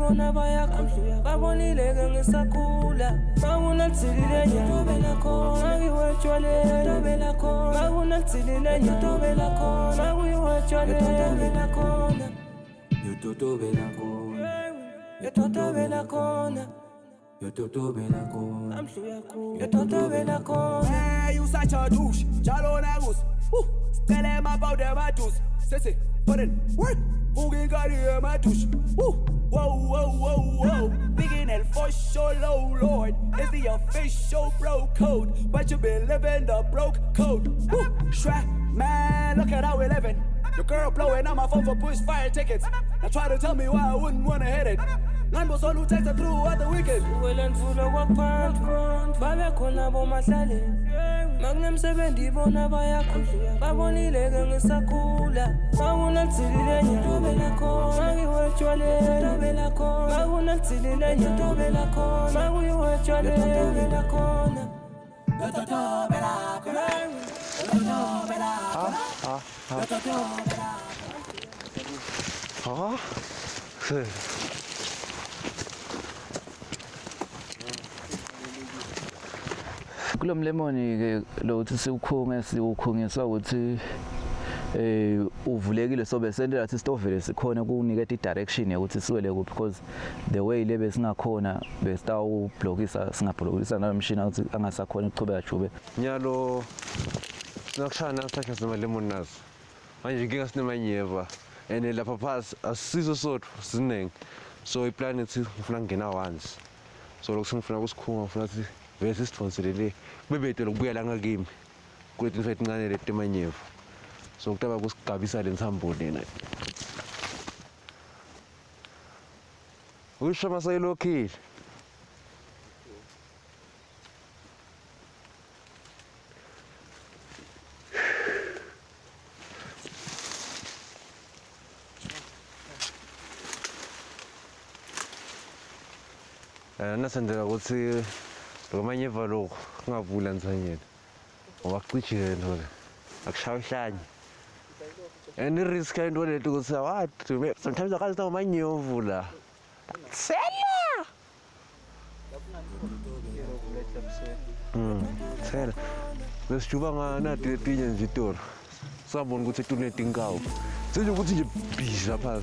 ndibona bayakhudluya babonileke ngisakhula makunatsilile nyatobela khona ngiwetshwale tobela khona makunatsilile nyatobela khona ngiwetshwale tobela khona yototobela khona yototobela khona yototobela khona amhluya khona yototobela khona. Hey, you such a douche jalo nagus tell him about the matus say put in work Boogie got here, my douche. Whoa, whoa, whoa, whoa. Big L for sure, low lord. Is the official bro code. But you been living the broke code. Woo, Shrek, man, look at how we living. Your girl blowing on my phone for push fire tickets. Now try to tell me why I wouldn't wanna hit it. None was on who takes her through at the weekend. Well and full of work pant. Baba kona bo mahlale. Magnum 70 bona bayakhudluya. Babonileke ngisakhula. Makunatsilile nyatobela khona ngiwetshwale tobela khona. Makunatsilile nyatobela khona ngiwetshwale tobela khona. Tobela khona. Kulo mlemoni ke lo uthi siwukhungisa ukuthi uvulekile so besendela ukuthi sitovele sikhona kuniketa i-direction yokuthi siwele kuphi because the way lebe singakhona besitawubhlokisa singabhlokisa nalomshini ukuthi angasakhona ukuchubeka jube nyalo sinakushana sihlahla semalemon naso manje inkinga sinemanyeva and lapha phasi asisizo sodwa siningi so iplan ethi ngifuna ngena once so lokho ngifuna kusikhunga ngifuna ukuthi vese sithonselele kubebede lokubuya la ngakimi kulethi mfethu incane leti manyeva so kutaba kusigabisa lentsambo lena usho masayilokhile nasendela ukuthi lokumanyeva lokho kungavula nsanyeni ngoba kucijile ntole akushaya ihlanye and i-risk into leti ukuthi what sometimes akazi umanyeva la sela sela besijuba nganati letinye nje itoro sabona ukuthi tunetinkawu senje ukuthi nje busy lapha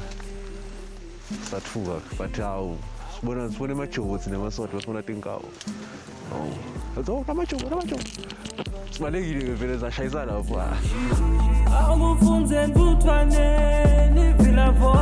sathuka but hawu sibona emajobothi nemasoda basibona tinkawu oh namajobo sibalekile vele zashayisa lapho akufunze mbuthwane nivila vo